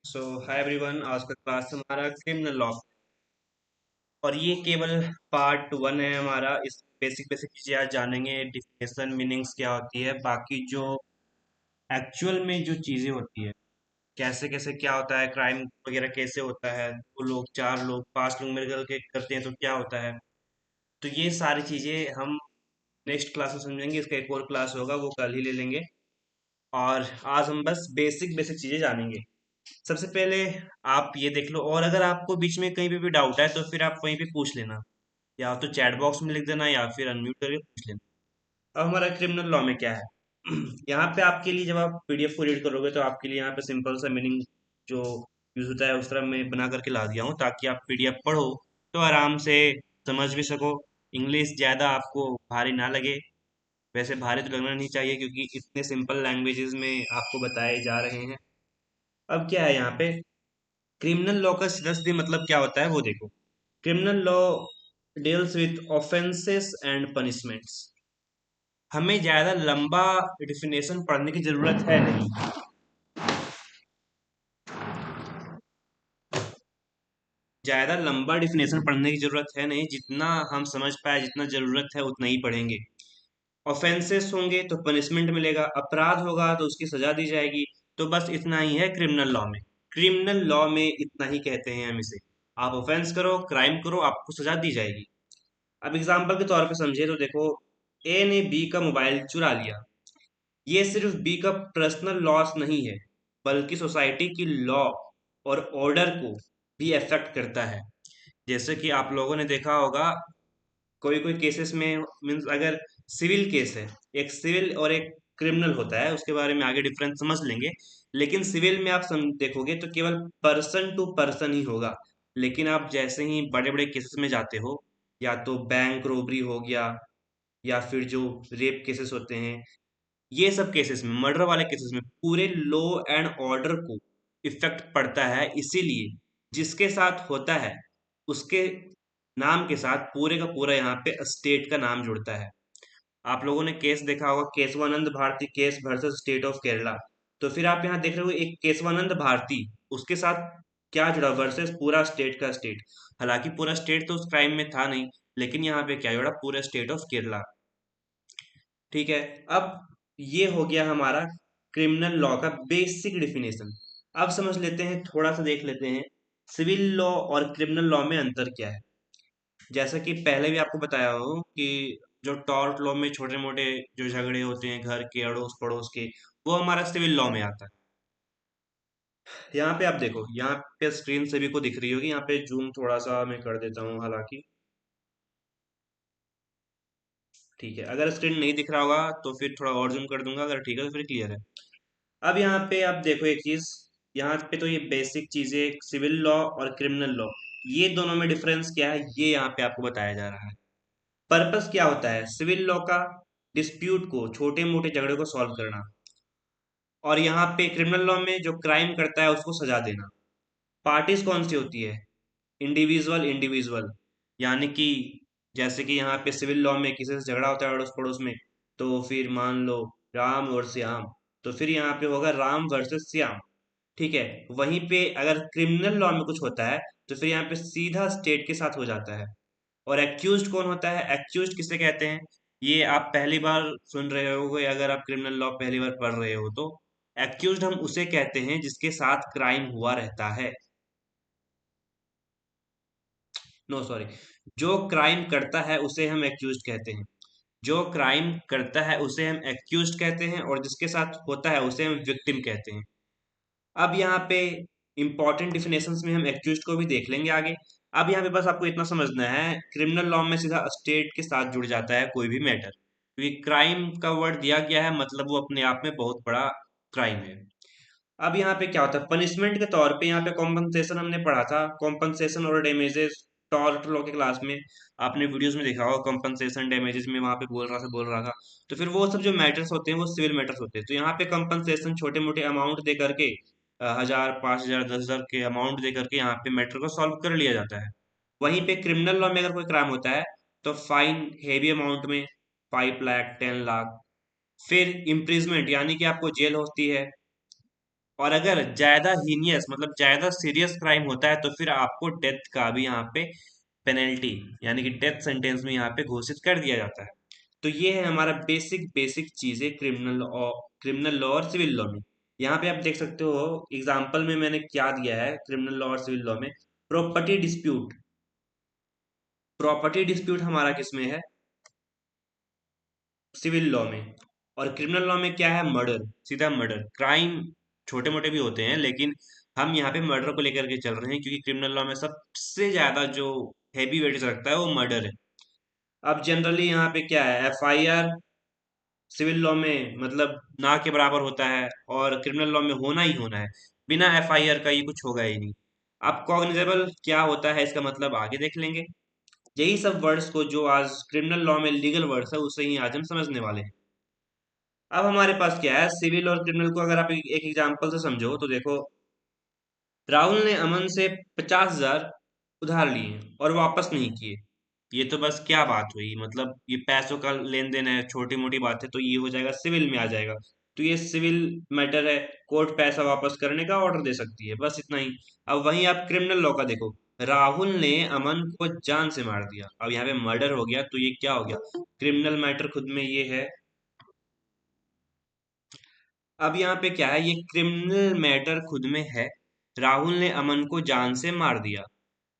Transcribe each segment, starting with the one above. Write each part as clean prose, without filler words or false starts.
सो hi everyone, आज का class हमारा क्रिमिनल लॉ और ये केवल पार्ट वन है हमारा। इस बेसिक बेसिक चीजें आज जानेंगे, डिफिनेशन मीनिंग्स क्या होती है, बाकी जो एक्चुअल में जो चीजें होती है, कैसे कैसे क्या होता है, क्राइम वगैरह कैसे होता है, दो लोग चार लोग पांच लोग मिलकर के करते हैं तो क्या होता है। तो ये सारी चीजें हम नेक्स्ट क्लास में समझेंगे। इसका एक और क्लास होगा, वो कल ही ले लेंगे। और आज हम बस बेसिक बेसिक चीजें जानेंगे। सबसे पहले आप ये देख लो, और अगर आपको बीच में कहीं पे भी डाउट है तो फिर आप वहीं पे पूछ लेना, या तो चैट बॉक्स में लिख देना या फिर अनम्यूट करके पूछ लेना। अब हमारा क्रिमिनल लॉ में क्या है। यहाँ पे आपके लिए जब आप पीडीएफ को रीड करोगे तो आपके लिए यहाँ पे सिंपल सा मीनिंग जो यूज होता है उस तरह मैं बना करके ला दिया हूँ, ताकि आप पीडीएफ पढ़ो तो आराम से समझ भी सको। इंग्लिश ज़्यादा आपको भारी ना लगे। वैसे भारी तो लगना नहीं चाहिए क्योंकि इतने सिंपल लैंग्वेजेस में आपको बताए जा रहे हैं। अब क्या है यहाँ पे, क्रिमिनल लॉ का सीधा सीधा मतलब क्या होता है वो देखो। Criminal law deals with offences and punishments. हमें ज्यादा लंबा डिफिनेशन पढ़ने की जरूरत है नहीं। ज्यादा लंबा डिफिनेशन पढ़ने की जरूरत है नहीं, जितना हम समझ पाए, जितना जरूरत है उतना ही पढ़ेंगे। ऑफेंसेस होंगे तो पनिशमेंट मिलेगा, अपराध होगा तो उसकी सजा दी जाएगी। तो बस इतना ही है क्रिमिनल लॉ में। क्रिमिनल लॉ में इतना ही कहते हैं हम इसे। आप ऑफेंस करो, क्राइम करो, आपको सजा दी जाएगी। अब एग्जाम्पल के तौर पे समझे तो देखो, ए ने बी का मोबाइल चुरा लिया। ये सिर्फ बी का पर्सनल लॉस नहीं है, बल्कि सोसाइटी की लॉ और ऑर्डर को भी अफेक्ट करता है। जैसे कि आप लोगों ने देखा होगा, कोई कोई केसेस में मीन्स अगर सिविल केस है, एक सिविल और एक क्रिमिनल होता है, उसके बारे में आगे डिफरेंस समझ लेंगे। लेकिन सिविल में आप देखोगे तो केवल पर्सन टू पर्सन ही होगा। लेकिन आप जैसे ही बड़े बड़े केसेस में जाते हो, या तो बैंक रोबरी हो गया, या फिर जो रेप केसेस होते हैं, ये सब केसेस में, मर्डर वाले केसेस में पूरे लॉ एंड ऑर्डर को इफेक्ट पड़ता है। इसीलिए जिसके साथ होता है उसके नाम के साथ पूरे का पूरा यहाँ पे स्टेट का नाम जुड़ता है। आप लोगों ने केस देखा होगा, Keshavananda Bharati case versus state of Kerala. तो फिर आप यहाँ देख रहे हो एक केशवानंद भारती, उसके साथ क्या जुड़ा, वर्सेस पूरा स्टेट का स्टेट। हालांकि पूरा स्टेट तो उस क्राइम में था नहीं, लेकिन यहाँ पे क्या जुड़ा, पूरा स्टेट ऑफ केरला। ठीक है। अब ये हो गया हमारा क्रिमिनल लॉ का बेसिक डिफिनेशन। अब समझ लेते हैं, थोड़ा सा देख लेते हैं सिविल लॉ और क्रिमिनल लॉ में अंतर क्या है। जैसा कि पहले भी आपको बताया हूँ कि जो टॉर्ट लॉ में छोटे मोटे जो झगड़े होते हैं घर के, अड़ोस पड़ोस के, वो हमारा सिविल लॉ में आता है। यहाँ पे आप देखो, यहाँ पे स्क्रीन सभी को दिख रही होगी, यहाँ पे जूम थोड़ा सा मैं कर देता हूँ हालांकि। ठीक है, अगर स्क्रीन नहीं दिख रहा होगा तो फिर थोड़ा और जूम कर दूंगा, अगर ठीक है तो फिर क्लियर है। अब यहाँ पे आप देखो एक चीज, यहाँ पे तो ये बेसिक चीजें सिविल लॉ और क्रिमिनल लॉ, ये दोनों में डिफरेंस क्या है ये यहाँ पे आपको बताया जा रहा है। पर्पस क्या होता है सिविल लॉ का, डिस्प्यूट को, छोटे मोटे झगड़े को सॉल्व करना। और यहाँ पे क्रिमिनल लॉ में जो क्राइम करता है उसको सजा देना। पार्टीज कौन सी होती है, इंडिविजुअल इंडिविजुअल। यानी कि जैसे कि यहाँ पे सिविल लॉ में किसी से झगड़ा होता है अड़ोस पड़ोस में, तो फिर मान लो राम और श्याम, तो फिर यहाँ पे होगा राम वर्सेस श्याम। ठीक है। वहीं पे अगर क्रिमिनल लॉ में कुछ होता है तो फिर यहाँ पे सीधा स्टेट के साथ हो जाता है। और एक्यूज्ड कौन होता है, एक्यूज्ड किसे कहते हैं, ये आप पहली बार सुन रहे होगे अगर आप क्रिमिनल लॉ पहली बार पढ़ रहे हो तो। एक्यूज्ड हम उसे कहते हैं जिसके साथ क्राइम हुआ रहता है। नो सॉरी, जो क्राइम करता है उसे हम एक्यूज्ड कहते हैं। जो क्राइम करता है उसे हम एक्यूज्ड कहते हैं, और जिसके साथ होता है उसे हम विक्टिम कहते हैं। अब यहाँ पे इंपॉर्टेंट डिफिनेशंस में हम एक्यूज्ड को भी देख लेंगे आगे। अब यहाँ पे बस आपको इतना समझना है, क्रिमिनल लॉ में सीधा स्टेट के साथ जुड़ जाता है कोई भी मैटर, क्योंकि क्राइम का वर्ड दिया गया है, मतलब वो अपने आप में बहुत बड़ा क्राइम है। अब यहाँ पे क्या होता है, पनिशमेंट के तौर पे यहाँ पे कॉम्पनसेशन हमने पढ़ा था, कॉम्पनसेशन और डैमेजेस टॉर्ट लॉ के क्लास में। आपने वीडियोस में देखा होगा कॉम्पनसेशन डैमेजेस में, वहां पे बोल रहा था। तो फिर वो सब जो मैटर्स होते हैं वो सिविल मैटर्स होते हैं। तो यहाँ पे कंपनसेशन छोटे मोटे अमाउंट दे करके, 1000 5000 10,000 के अमाउंट दे करके यहाँ पे मैटर को सॉल्व कर लिया जाता है। वहीं पे क्रिमिनल लॉ में अगर कोई क्राइम होता है तो फाइन हेवी अमाउंट में, 5 लाख 10 लाख, फिर इम्प्रिजमेंट यानी कि आपको जेल होती है, और अगर ज्यादा हीनियस मतलब ज्यादा सीरियस क्राइम होता है तो फिर आपको डेथ का भी यहाँ पे पेनल्टी यानी कि डेथ सेंटेंस में यहाँ पे घोषित कर दिया जाता है। तो ये है हमारा बेसिक बेसिक चीजें क्रिमिनल लॉ और सिविल लॉ में। यहाँ पे आप देख सकते हो एग्जाम्पल में मैंने क्या दिया है क्रिमिनल लॉ और सिविल लॉ में। प्रॉपर्टी डिस्प्यूट, प्रॉपर्टी डिस्प्यूट हमारा किसमें है, सिविल लॉ में। और क्रिमिनल लॉ में क्या है, मर्डर, सीधा मर्डर। क्राइम छोटे मोटे भी होते हैं लेकिन हम यहाँ पे मर्डर को लेकर के चल रहे हैं क्योंकि क्रिमिनल लॉ में सबसे ज्यादा जो हैवी वेटेज रखता है वो मर्डर है। अब जनरली यहाँ पे क्या है, एफआईआर सिविल लॉ में मतलब ना के बराबर होता है और क्रिमिनल लॉ में होना ही होना है। बिना एफआईआर का ये कुछ होगा ही नहीं। अब कॉग्निजेबल क्या होता है इसका मतलब आगे देख लेंगे। यही सब वर्ड्स को जो आज क्रिमिनल लॉ में लीगल वर्ड्स है उसे ही आज हम समझने वाले हैं। अब हमारे पास क्या है, सिविल और क्रिमिनल को अगर आप एक एग्जांपल से समझो तो देखो, राहुल ने अमन से 50,000 उधार लिए और वापस नहीं किए। ये तो बस क्या बात हुई, मतलब ये पैसों का लेन देन है, छोटी मोटी बात है, तो ये हो जाएगा सिविल में आ जाएगा। तो ये सिविल मैटर है, कोर्ट पैसा वापस करने का ऑर्डर दे सकती है, बस इतना ही। अब वहीं आप क्रिमिनल लॉ का देखो, राहुल ने अमन को जान से मार दिया, अब यहाँ पे मर्डर हो गया तो ये क्या हो गया, क्रिमिनल मैटर खुद में ये है। अब यहाँ पे क्या है, ये क्रिमिनल मैटर खुद में है। राहुल ने अमन को जान से मार दिया,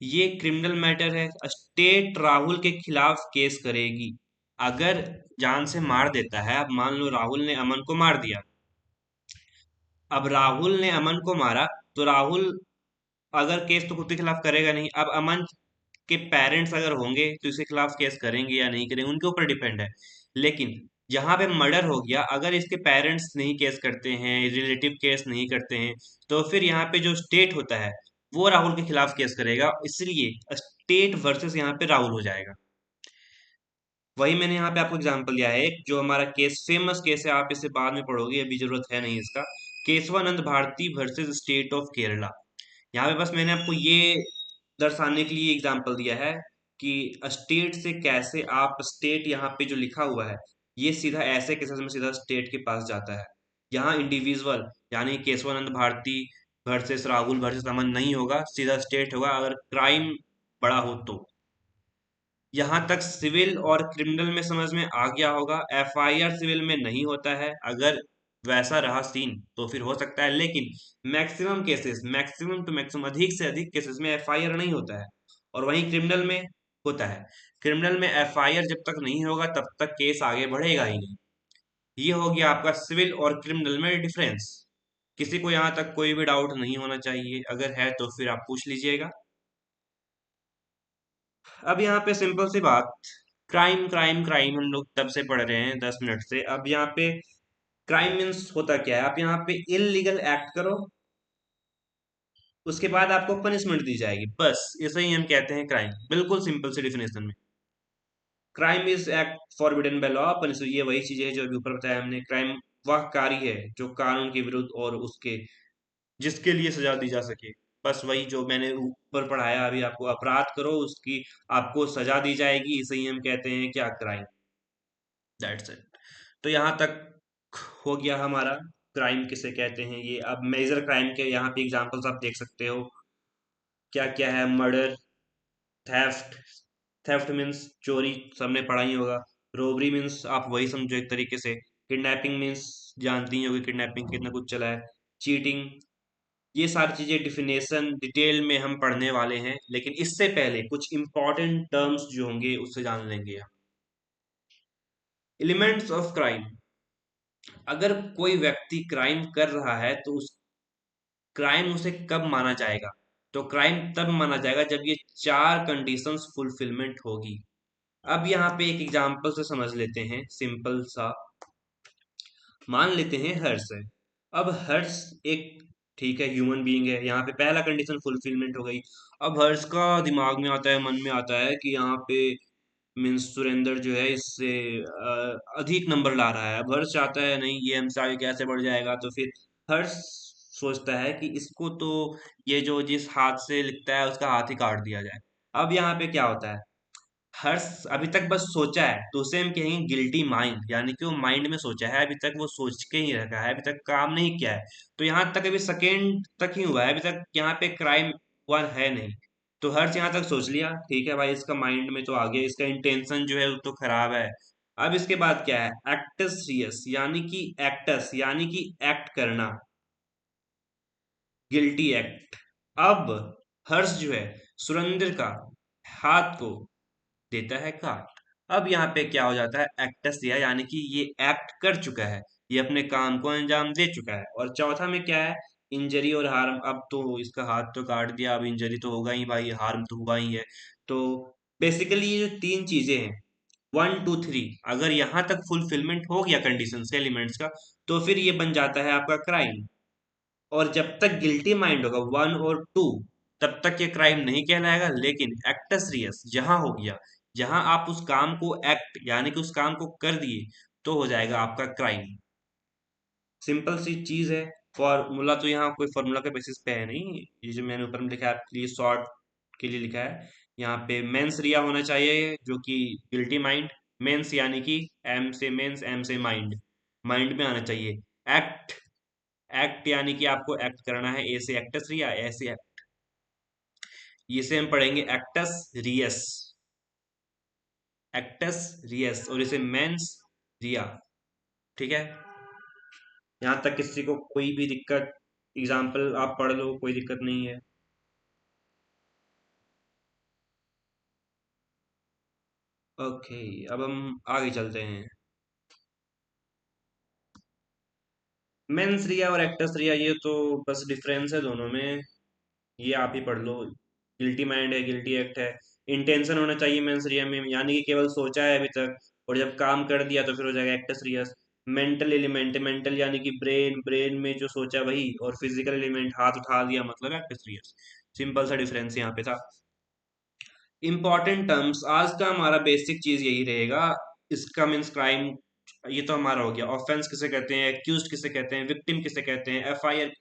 ये क्रिमिनल मैटर है। स्टेट राहुल के खिलाफ केस करेगी अगर जान से मार देता है। अब मान लो राहुल ने अमन को मार दिया, अब राहुल ने अमन को मारा तो राहुल अगर केस तो खुद के खिलाफ करेगा नहीं। अब अमन के पेरेंट्स अगर होंगे तो इसके खिलाफ केस करेंगे या नहीं करेंगे उनके ऊपर डिपेंड है। लेकिन जहां पे मर्डर हो गया, अगर इसके पेरेंट्स नहीं केस करते हैं, रिलेटिव केस नहीं करते हैं, तो फिर यहाँ पे जो स्टेट होता है वो राहुल के खिलाफ केस करेगा, इसलिए स्टेट वर्सेस यहाँ पे राहुल हो जाएगा। वही मैंने यहाँ पे आपको एग्जांपल दिया है एक, जो हमारा केस फेमस केस है, आप इसे बाद में पढ़ोगे, अभी जरूरत है नहीं इसका। Keshavananda Bharati versus state of Kerala. यहाँ पे बस मैंने आपको ये दर्शाने के लिए एग्जांपल दिया है कि स्टेट से कैसे आप स्टेट यहाँ पे जो लिखा हुआ है ये सीधा ऐसे केसेस में सीधा स्टेट के पास जाता है। यहाँ इंडिविजुअल यानी केशवानंद भारती वर्सेस राहुल वर्सेस अमन नहीं होगा, सीधा स्टेट होगा अगर क्राइम बड़ा हो तो। यहाँ तक सिविल और क्रिमिनल में समझ में आ गया होगा। एफआईआर सिविल में नहीं होता है, अगर वैसा रहा सीन तो फिर हो सकता है, लेकिन maximum cases, maximum to maximum अधिक से अधिक केसेस में एफआईआर नहीं होता है। और वहीं क्रिमिनल में होता है। क्रिमिनल में एफआईआर जब तक नहीं होगा तब तक केस आगे बढ़ेगा ही नहीं। ये हो गया आपका सिविल और क्रिमिनल में डिफरेंस। किसी को यहाँ तक कोई भी डाउट नहीं होना चाहिए, अगर है तो फिर आप पूछ लीजिएगा। अब यहाँ पे सिंपल सी बात, क्राइम क्राइम क्राइम हम लोग तब से पढ़ रहे हैं 10 मिनट से। अब यहाँ पे क्राइम मीन्स होता क्या है, आप यहाँ पे इलीगल एक्ट करो, उसके बाद आपको पनिशमेंट दी जाएगी, बस इसे ही हम कहते हैं क्राइम, बिल्कुल सिंपल सी डिफिनेशन में। Crime is act forbidden by law, punishment ये वही चीज है जो अभी ऊपर बताया हमने। क्राइम वह कार्य है जो कानून के विरुद्ध और उसके जिसके लिए सजा दी जा सके, बस वही जो मैंने ऊपर पढ़ाया अभी आपको, अपराध करो उसकी आपको सजा दी जाएगी, इसे ही हम कहते हैं क्या, क्राइम। That's it. तो यहाँ तक हो गया हमारा क्राइम किसे कहते हैं ये। अब मेजर क्राइम के यहाँ पे एग्जांपल्स आप देख सकते हो क्या क्या है, मर्डर, थेफ्ट, थेफ्ट मीन्स चोरी, सबने पढ़ा ही होगा। रोबरी मीन्स आप वही समझो एक तरीके से। किडनैपिंग मीन्स जानती ही होगी किडनैपिंग कितना कुछ चला है। चीटिंग, ये सारी चीजें डिफिनेशन डिटेल में हम पढ़ने वाले हैं, लेकिन इससे पहले कुछ इंपॉर्टेंट टर्म्स जो होंगे उससे जान लेंगे हम। एलिमेंट्स ऑफ क्राइम, अगर कोई व्यक्ति क्राइम कर रहा है तो उस क्राइम उसे कब माना जाएगा, तो क्राइम तब माना जाएगा जब ये चार कंडीशंस फुलफिलमेंट होगी। अब यहाँ पे एक एग्जांपल से समझ लेते हैं सिंपल सा। मान लेते हैं हर्ष है। अब हर्ष एक, ठीक है, ह्यूमन बीइंग है, यहाँ पे पहला कंडीशन फुलफिलमेंट हो गई। अब हर्ष का दिमाग में आता है, मन में आता है कि यहाँ पे मीन्स सुरेंद्र जो है इससे अधिक नंबर ला रहा है। अब हर्ष चाहता है नहीं ये हमसे आगे कैसे बढ़ जाएगा, तो फिर हर्ष सोचता है कि इसको तो ये जो जिस हाथ से लिखता है उसका हाथ ही काट दिया जाए। अब यहाँ पे क्या होता है, हर्ष अभी तक बस सोचा है तो उसे हम कहेंगे गिल्टी माइंड, यानी कि वो माइंड में सोचा है, अभी तक वो सोच के ही रखा है, अभी तक काम नहीं किया है। तो यहाँ तक अभी सेकेंड तक ही हुआ है, अभी तक यहाँ पे क्राइम हुआ है नहीं। तो हर्ष यहाँ तक सोच लिया, ठीक है भाई, इसका माइंड में तो आ गया, इसका इंटेंशन जो है वो तो खराब है। अब इसके बाद क्या है, एक्टस, यानी कि एक्टस यानी कि एक्ट करना, गिल्टी एक्ट। अब हर्ष जो है सुरेंद्र का हाथ को देता है काट। अब यहाँ पे क्या हो जाता है, एक्टस दिया, यानी कि ये एक्ट कर चुका है, ये अपने काम को अंजाम दे चुका है। और चौथा में क्या है, इंजरी और हार्म। अब तो इसका हाथ तो काट दिया, अब इंजरी तो होगा ही भाई, हार्म तो हुआ ही है। तो बेसिकली ये जो तीन चीजें हैं, 1 2 3, अगर यहाँ तक फुलफिलमेंट हो गया कंडीशन एलिमेंट्स का, तो फिर ये बन जाता है आपका क्राइम। और जब तक गिल्टी माइंड होगा 1 और 2, तब तक ये क्राइम नहीं कहलाएगा। लेकिन एक्टस रियस जहां हो गया, जहां आप उस काम को एक्ट यानी कि उस काम को कर दिए, तो हो जाएगा आपका क्राइम। सिंपल सी चीज है। फॉर्मूला तो यहाँ कोई फॉर्मूला के बेसिस पे है नहीं, ये जो मैंने ऊपर में लिखा है आपके लिए शॉर्ट के लिए लिखा है। यहाँ पे मेंस रिया होना चाहिए, जो कि गिल्टी माइंड। मेंस यानी कि एम से मेंस, एम से माइंड, माइंड में आना चाहिए। एक्ट, एक्ट यानी कि आपको एक्ट करना है, ए से एक्टस रिया, ए से इसे हम पढ़ेंगे एक्टस रियस, एक्टस रियस, और इसे मेंस रिया। ठीक है, यहाँ तक किसी को कोई भी दिक्कत, एग्जाम्पल आप पढ़ लो, कोई दिक्कत नहीं है। ओके, अब हम आगे चलते हैं। मेंस रिया और एक्टस रिया, ये तो बस डिफरेंस है दोनों में, ये आप ही पढ़ लो। गिल्टी माइंड है, गिल्टी एक्ट है। इंटेंशन होना चाहिए मेंस रिया में, यानी कि केवल सोचा है अभी तक, और जब काम कर दिया तो फिर हो जाएगा acts Reis. Mental element, mental यानी कि ब्रेन, ब्रेन में जो सोचा वही, और फिजिकल एलिमेंट हाथ उठा दिया मतलब एक्टस रियस। सिंपल सा डिफरेंस यहाँ पे था। इंपॉर्टेंट टर्म्स, आज का हमारा बेसिक चीज यही रहेगा। इसका मीन्स क्राइम, ये तो हमारा हो गया। ऑफेंस किसे कहते हैं, एक्यूज किसे कहते हैं, विक्टिम किसे कहते हैं, एफआईआर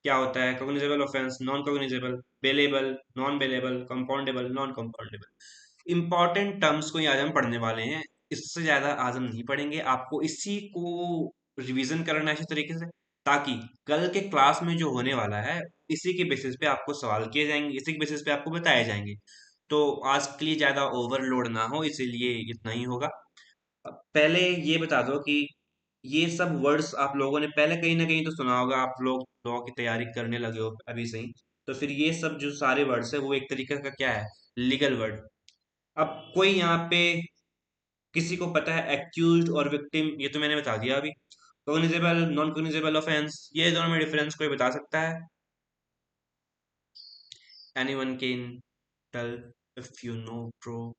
क्या होता है, cognizable offence, non cognizable, bailable, non bailable, compoundable, non compoundable. Important terms को ही आज हम पढ़ने वाले हैं, इससे ज्यादा आज हम नहीं पढ़ेंगे। आपको इसी को रिवीजन करना है इसी तरीके से, ताकि कल के क्लास में जो होने वाला है, इसी के बेसिस पे आपको सवाल किए जाएंगे, इसी के बेसिस पे आपको बताए जाएंगे। तो आज के लिए ज्यादा ओवरलोड ना हो, इसीलिए इतना ही होगा। अब पहले ये बता दो कि ये सब वर्ड्स आप लोगों ने पहले कहीं ना कहीं तो सुना होगा, आप लोग लॉ की तैयारी करने लगे हो अभी से ही। तो फिर ये सब जो सारे वर्ड्स है वो एक तरीके का क्या है, लीगल वर्ड। अब कोई यहाँ पे किसी को पता है एक्यूज्ड और विक्टिम, ये तो मैंने बता दिया अभी। कॉग्निजेबल, नॉन कॉग्निजेबल ऑफेंस, ये दोनों में डिफरेंस कोई बता सकता है? Anyone can tell if you know pro?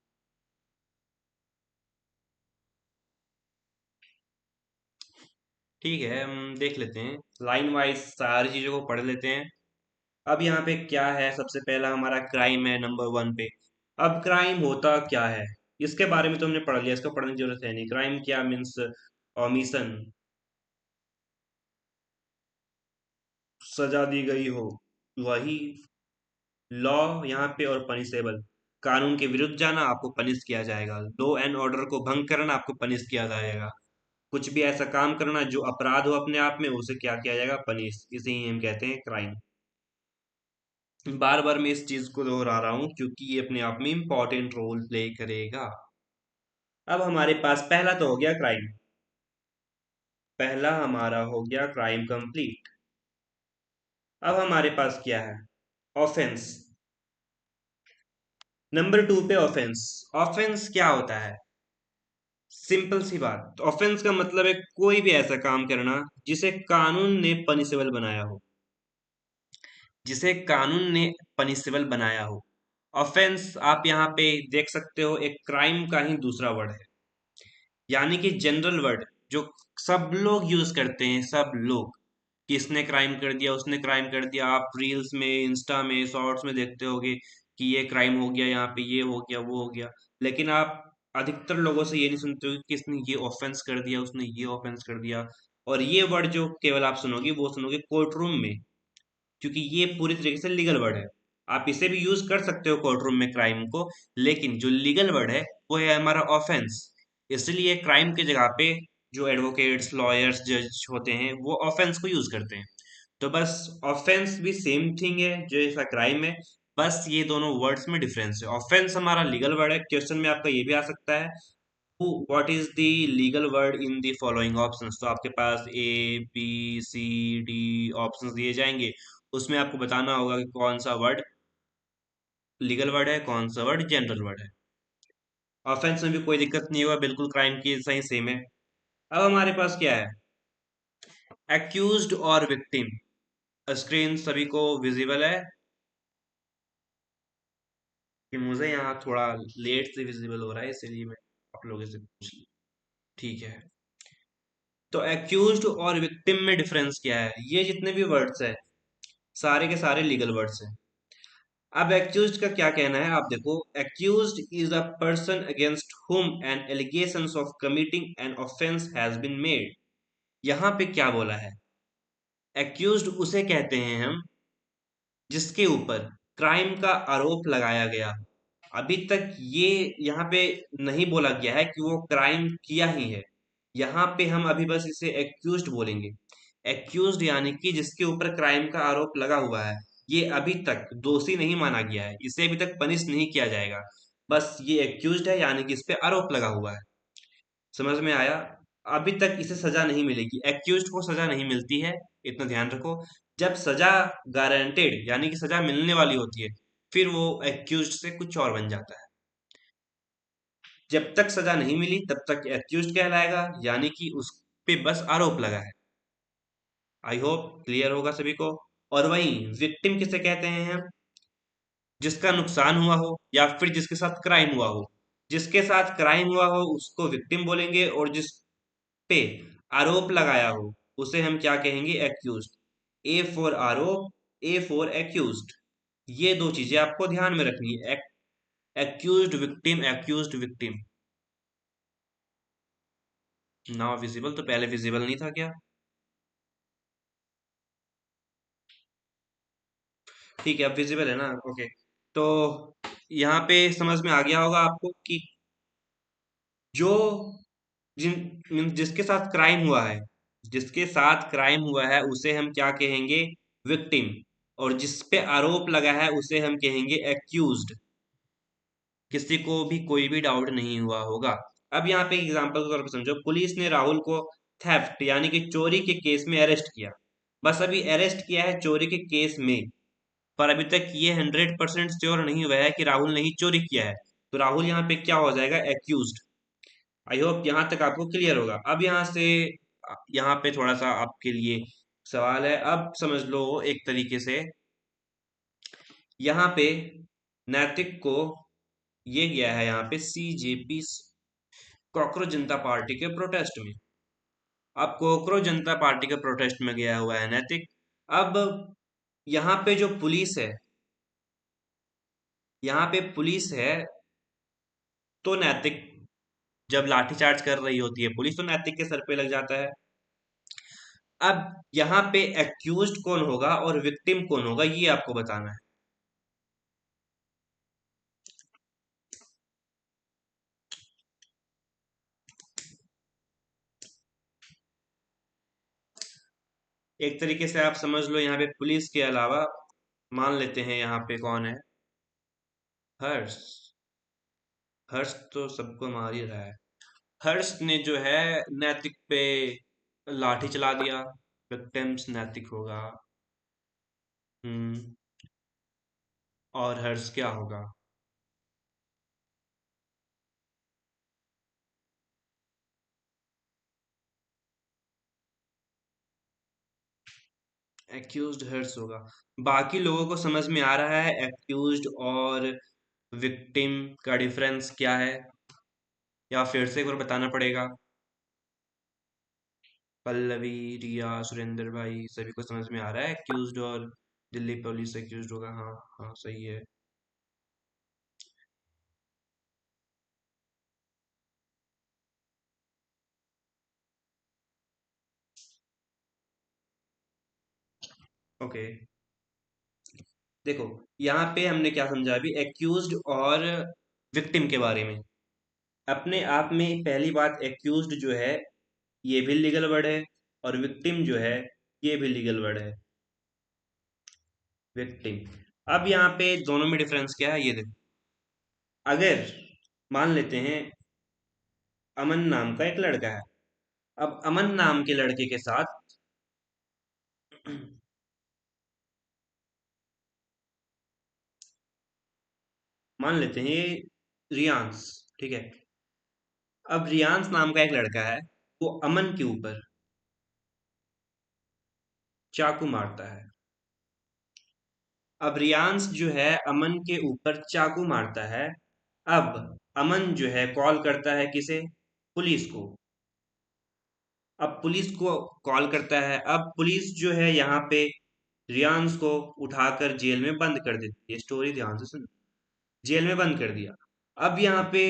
ठीक है, हम देख लेते हैं लाइन वाइज सारी चीजों को पढ़ लेते हैं। अब यहाँ पे क्या है, सबसे पहला हमारा क्राइम है नंबर 1 पे। अब क्राइम होता क्या है, इसके बारे में तो हमने पढ़ लिया, इसको पढ़ने की जरूरत है नहीं। क्राइम क्या मीन्स, ऑमिशन, सजा दी गई हो, वही लॉ यहाँ पे। और पनिशेबल, कानून के विरुद्ध जाना आपको पनिश किया जाएगा, लॉ एंड ऑर्डर को भंग करना आपको पनिश किया जाएगा, कुछ भी ऐसा काम करना जो अपराध हो अपने आप में, उसे क्या किया जाएगा, पनिश। इसे ही हम कहते हैं क्राइम। बार बार मैं इस चीज को दोहरा रहा हूं क्योंकि ये अपने आप में इंपॉर्टेंट रोल प्ले करेगा। अब हमारे पास पहला तो हो गया क्राइम, पहला हमारा हो गया क्राइम कंप्लीट। अब हमारे पास क्या है, ऑफेंस। नंबर 2 पे ऑफेंस। ऑफेंस क्या होता है, सिंपल सी बात, ऑफेंस का मतलब है कोई भी ऐसा काम करना जिसे कानून ने पनिशेबल बनाया हो, जिसे कानून ने पनिशेबल बनाया हो। ऑफेंस आप यहाँ पे देख सकते हो, एक क्राइम का ही दूसरा वर्ड है, यानी कि जनरल वर्ड जो सब लोग यूज करते हैं, सब लोग, कि इसने क्राइम कर दिया, उसने क्राइम कर दिया। आप रील्स में, इंस्टा में, शॉर्ट्स में देखते होगे कि ये क्राइम हो गया, यहाँ पे ये हो गया, वो हो गया। लेकिन आप अधिकतर लोगों से ये नहीं सुनते हो कि इसने ये ऑफेंस कर दिया, उसने ये ऑफेंस कर दिया। और ये वर्ड जो केवल आप सुनोगे वो सुनोगे कोर्ट रूम में, क्योंकि ये पूरी तरीके से लीगल वर्ड है। आप इसे भी यूज कर सकते हो कोर्ट रूम में क्राइम को, लेकिन जो लीगल वर्ड है वो है हमारा ऑफेंस। इसलिए क्राइम की जगह पे जो एडवोकेट्स, लॉयर्स, जज होते हैं वो ऑफेंस को यूज करते हैं। तो बस ऑफेंस भी सेम थिंग है जैसा क्राइम है, बस ये दोनों वर्ड्स में डिफरेंस है। ऑफेंस हमारा लीगल वर्ड है। क्वेश्चन में आपका ये भी आ सकता है, what is the legal word in the following options. तो आपके पास ए, बी, सी, डी ऑप्शंस दिए जाएंगे, उसमें आपको बताना होगा कि कौन सा वर्ड लीगल वर्ड है, कौन सा वर्ड जनरल वर्ड है। ऑफेंस में भी कोई दिक्कत नहीं होगा, बिल्कुल क्राइम की सही सेम है। अब हमारे पास क्या है, एक्यूज्ड और विक्टिम। स्क्रीन सभी को विजिबल है कि मुझे यहाँ थोड़ा लेट से विजिबल हो रहा है, इसीलिए मैं आप लोगों से पूछ लूं। ठीक है, तो एक्यूज्ड और विक्टिम में डिफरेंस क्या है। ये जितने भी वर्ड्स है सारे के सारे लीगल वर्ड्स हैं। अब एक्यूज्ड का क्या कहना है, आप देखो, accused is a person against whom an allegations of committing an offence has been made. यहाँ पे क्या बोला है, एक्यूज्ड उसे कहते हैं हम जिसके ऊपर क्राइम का आरोप लगाया गया। अभी तक ये यहाँ पे नहीं बोला गया है कि वो क्राइम किया ही है। यहाँ पे हम अभी बस इसे एक्यूज्ड बोलेंगे। एक्यूज्ड यानी कि जिसके ऊपर क्राइम का आरोप लगा हुआ है, ये अभी तक दोषी नहीं माना गया है, इसे अभी तक पनिश नहीं किया जाएगा। बस ये एक्यूज्ड है यानी कि इस पे आरोप लगा हुआ है। समझ में आया। अभी तक इसे सजा नहीं मिलेगी, एक्यूज्ड को सजा नहीं मिलती है, इतना ध्यान रखो। जब सजा गारंटेड यानी कि सजा मिलने वाली होती है, फिर वो एक्यूज्ड से कुछ और बन जाता है। जब तक सजा नहीं मिली तब तक एक्यूज्ड कहलाएगा, यानी कि उस पे बस आरोप लगा है। आई होप क्लियर होगा सभी को। और वहीं विक्टिम किसे कहते हैं हम, जिसका नुकसान हुआ हो या फिर जिसके साथ क्राइम हुआ हो। जिसके साथ क्राइम हुआ हो उसको विक्टिम बोलेंगे, और जिस पे आरोप लगाया हो उसे हम क्या कहेंगे, एक्यूज्ड। ए फॉर आरोप, ए फॉर एक्यूज्ड। ये दो चीजें आपको ध्यान में रखनी है, accused victim, accused victim. Now visible, तो पहले विजिबल नहीं था क्या। ठीक है, अब विजिबल है ना, ओके। तो यहाँ पे समझ में आ गया होगा आपको कि जो जिसके साथ क्राइम हुआ है, जिसके साथ क्राइम हुआ है उसे हम क्या कहेंगे, विक्टिम। और जिस पे आरोप लगा है उसे हम कहेंगे एक्यूज्ड। किसी को भी कोई भी डाउट नहीं हुआ होगा। अब यहाँ पे एग्जांपल के तौर पर समझो, पुलिस ने राहुल को थेफ्ट यानी कि चोरी के केस में अरेस्ट किया। बस अभी अरेस्ट किया है चोरी के केस में, पर अभी तक ये 100% श्योर नहीं हुआ है कि राहुल ने ही चोरी किया है। तो राहुल यहाँ पे क्या हो जाएगा, एक्यूज्ड। आई होप यहाँ तक आपको क्लियर होगा। अब यहाँ से यहाँ पे थोड़ा सा आपके लिए सवाल है, अब समझ लो एक तरीके से। यहाँ पे नैतिक को ये गया है यहाँ पे सीजेपी, कॉकरोच जनता पार्टी के प्रोटेस्ट में। अब कॉकरोच जनता पार्टी के प्रोटेस्ट में गया हुआ है नैतिक। अब यहाँ पे जो पुलिस है, यहाँ पे पुलिस है, तो नैतिक जब लाठीचार्ज कर रही होती है पुलिस, तो नैतिक के सर पे लग जाता है। अब यहाँ पे एक्यूज्ड कौन होगा और विक्टिम कौन होगा, ये आपको बताना है। एक तरीके से आप समझ लो, यहाँ पे पुलिस के अलावा मान लेते हैं यहाँ पे कौन है, हर्ष। हर्ष तो सबको मार ही रहा है। हर्ष ने जो है नैतिक पे लाठी चला दिया, विक्टिम्स नैतिक होगा। हम्म। और हर्ष क्या होगा, एक्यूज्ड हर्ष होगा। बाकी लोगों को समझ में आ रहा है एक्यूज्ड और विक्टिम का डिफरेंस क्या है, या फिर से एक बार बताना पड़ेगा। पल्लवी, रिया, सुरेंद्र भाई सभी को समझ में आ रहा है एक्यूज्ड और दिल्ली पुलिस एक्यूज्ड होगा। हाँ हाँ सही है। ओके, देखो, यहाँ पे हमने क्या समझा अभी, एक्यूज्ड और विक्टिम के बारे में। अपने आप में पहली बात, एक्यूज्ड जो है ये भी लीगल वर्ड है, और विक्टिम जो है ये भी लीगल वर्ड है, विक्टिम। अब यहाँ पे दोनों में डिफरेंस क्या है ये देखो। अगर मान लेते हैं अमन नाम का एक लड़का है, अब अमन नाम के लड़के के साथ मान लेते हैं ये रियांस, ठीक है। अब रियांस नाम का एक लड़का है, वो अमन के ऊपर चाकू मारता है। अब रियांस जो है अमन के ऊपर चाकू मारता है। अब अमन जो है कॉल करता है किसे, पुलिस को। अब पुलिस को कॉल करता है, अब पुलिस जो है यहाँ पे रियांस को उठाकर जेल में बंद कर देती है। स्टोरी ध्यान से सुन, जेल में बंद कर दिया। अब यहाँ पे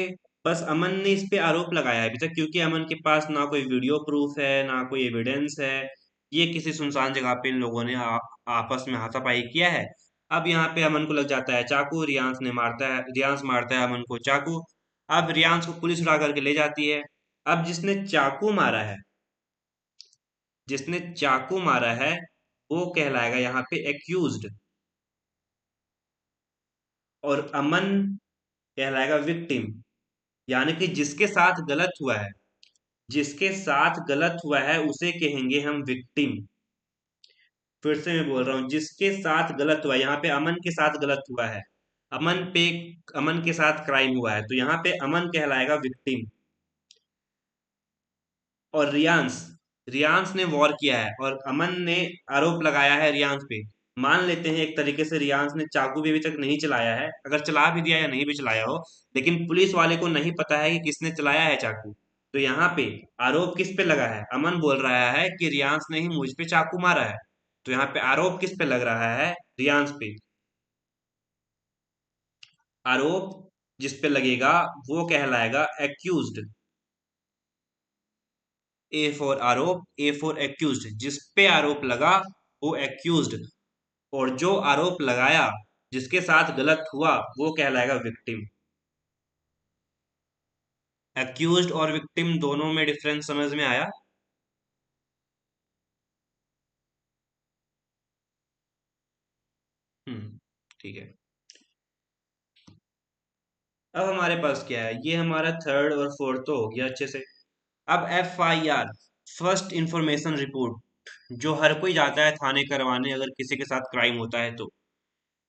बस अमन ने इस पे आरोप लगाया है अभी तक, क्योंकि अमन के पास ना कोई वीडियो प्रूफ है ना कोई एविडेंस है। ये किसी सुनसान जगह पे इन लोगों ने आपस में हाथापाई किया है। अब यहाँ पे अमन को लग जाता है चाकू, रियांस मारता है अमन को चाकू। अब रियांस को पुलिस उठा करके ले जाती है। अब जिसने चाकू मारा है वो कहलाएगा यहाँ पे एक्यूज्ड, और अमन कहलाएगा विक्टिम। यानी कि जिसके साथ गलत हुआ है उसे कहेंगे हम विक्टिम। फिर से मैं बोल रहा हूँ, जिसके साथ गलत हुआ है, यहाँ पे अमन के साथ गलत हुआ है, अमन पे अमन के साथ क्राइम हुआ है, तो यहाँ पे अमन कहलाएगा विक्टिम। और रियांस रियांस ने वॉर किया है और अमन ने आरोप लगाया है रियांस पे। मान लेते हैं एक तरीके से रियांस ने चाकू भी अभी तक नहीं चलाया है, अगर चला भी दिया या नहीं भी चलाया हो, लेकिन पुलिस वाले को नहीं पता है कि किसने चलाया है चाकू। तो यहाँ पे आरोप किस पे लगा है, अमन बोल रहा है कि रियांस ने ही मुझ पे चाकू मारा है। तो यहाँ पे आरोप किस पे लग रहा है, रियांस पे। आरोप जिस पे लगेगा वो कहलाएगा एक्यूज्ड। ए फॉर आरोप, ए फॉर एक्यूज्ड, जिस पे आरोप लगा वो एक्यूज्ड, और जो आरोप लगाया जिसके साथ गलत हुआ वो कहलाएगा विक्टिम। एक्यूज्ड और विक्टिम दोनों में डिफरेंस समझ में आया। ठीक है। अब हमारे पास क्या है, ये हमारा थर्ड और फोर्थ तो हो गया अच्छे से। अब FIR, फर्स्ट इंफॉर्मेशन रिपोर्ट, जो हर कोई जाता है थाने करवाने अगर किसी के साथ क्राइम होता है तो।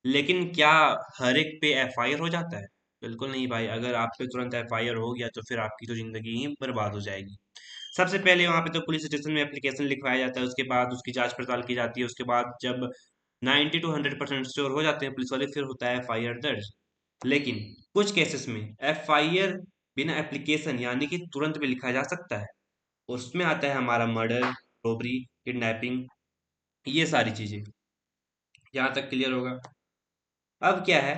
लेकिन क्या हर एक पे FIR हो जाता है? बिल्कुल नहीं भाई। अगर आप पे तुरंत FIR हो गया तो फिर आपकी तो जिंदगी ही बर्बाद हो जाएगी। सबसे पहले वहां पे तो पुलिस स्टेशन में एप्लीकेशन लिखवाया जाता है, उसके बाद उसकी जांच पड़ताल की जाती है, उसके बाद जब 90 to 100% श्योर हो जाते हैं पुलिस वाले, फिर होता है FIR दर्ज। लेकिन कुछ केसेस में FIR बिना एप्लीकेशन यानी कि तुरंत भी लिखा जा सकता है। उसमें आता है हमारा मर्डर, रॉबरी, किडनैपिंग, ये सारी चीजें। यहाँ तक क्लियर होगा। अब क्या है,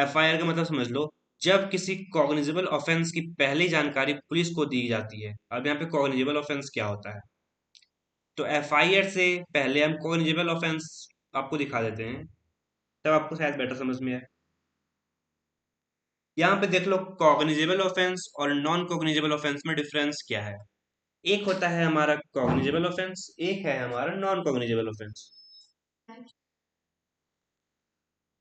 FIR का मतलब समझ लो, जब किसी कॉग्निजेबल ऑफेंस की पहली जानकारी पुलिस को दी जाती है। अब यहाँ पे कॉग्निजेबल ऑफेंस क्या होता है, तो FIR से पहले हम कॉग्निजेबल ऑफेंस आपको दिखा देते हैं, तब आपको शायद बेटर समझ में आए। यहाँ पे देख लो, कॉग्निजेबल ऑफेंस और नॉन कॉग्निजेबल ऑफेंस में डिफरेंस क्या है। एक होता है हमारा कॉग्निजेबल ऑफेंस, एक है हमारा नॉन कॉग्निजेबल ऑफेंस।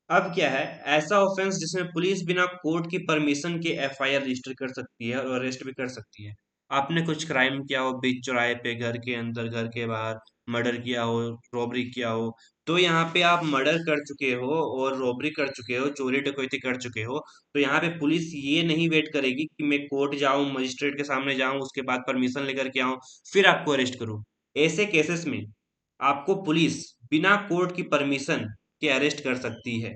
अब क्या है, ऐसा ऑफेंस जिसमें पुलिस बिना कोर्ट की परमिशन के FIR रजिस्टर कर सकती है और अरेस्ट भी कर सकती है। आपने कुछ क्राइम किया हो बीच चौराहे पे, घर के अंदर, घर के बाहर, मर्डर किया हो, रॉबरी किया हो, तो यहाँ पे आप मर्डर कर चुके हो और रॉबरी कर चुके हो, चोरी डकैती कर चुके हो, तो यहाँ पे पुलिस ये नहीं वेट करेगी कि मैं कोर्ट जाऊं, मजिस्ट्रेट के सामने जाऊं, उसके बाद परमिशन लेकर के आऊं, फिर आपको अरेस्ट करूं। ऐसे केसेस में आपको पुलिस बिना कोर्ट की परमिशन के अरेस्ट कर सकती है।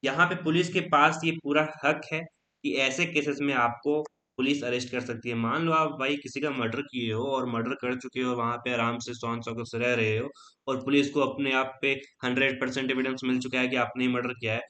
यहाँ पे पुलिस के पास ये पूरा हक है कि ऐसे केसेस में आपको पुलिस अरेस्ट कर सकती है। मान लो आप भाई किसी का मर्डर किए हो और मर्डर कर चुके हो, वहां पे आराम से सौन सौ से रह रहे हो, और पुलिस को अपने आप पे 100% एविडेंस मिल चुका है कि आपने ही मर्डर किया है,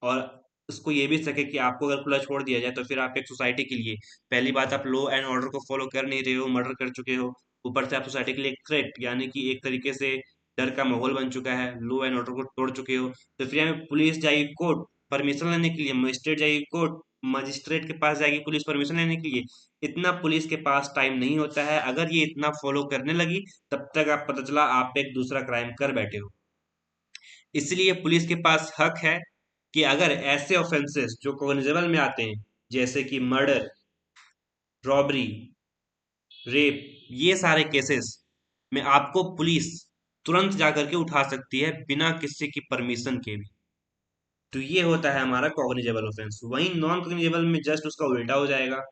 और उसको ये भी सके कि आपको अगर खुला छोड़ दिया जाए तो फिर आप एक सोसाइटी के लिए, पहली बात आप लॉ एंड ऑर्डर को फॉलो कर नहीं रहे हो, मर्डर कर चुके हो, ऊपर से आप सोसाइटी के लिए थ्रेट यानी कि एक तरीके से डर का माहौल बन चुका है, लॉ एंड ऑर्डर को तोड़ चुके हो, तो फिर यहाँ पे पुलिस जाएगी कोर्ट परमिशन लेने के लिए, मजिस्ट्रेट जाएगी कोर्ट, मजिस्ट्रेट के पास जाएगी पुलिस परमिशन लेने के लिए। इतना पुलिस के पास टाइम नहीं होता है। अगर ये इतना फॉलो करने लगी, तब तक आप पता चला आप एक दूसरा क्राइम कर बैठे हो। इसलिए पुलिस के पास हक है कि अगर ऐसे ऑफेंसेस जो कॉग्निजेबल में आते हैं, जैसे कि मर्डर, रॉबरी, रेप, ये सारे केसेस में आपको पुलिस तुरंत जाकर के उठा सकती है बिना किसी की परमिशन के भी। तो ये होता है हमारा कॉग्निजेबल ऑफेंस। वहीं नॉन कॉग्निजेबल में जस्ट उसका उल्टा हो जाएगा।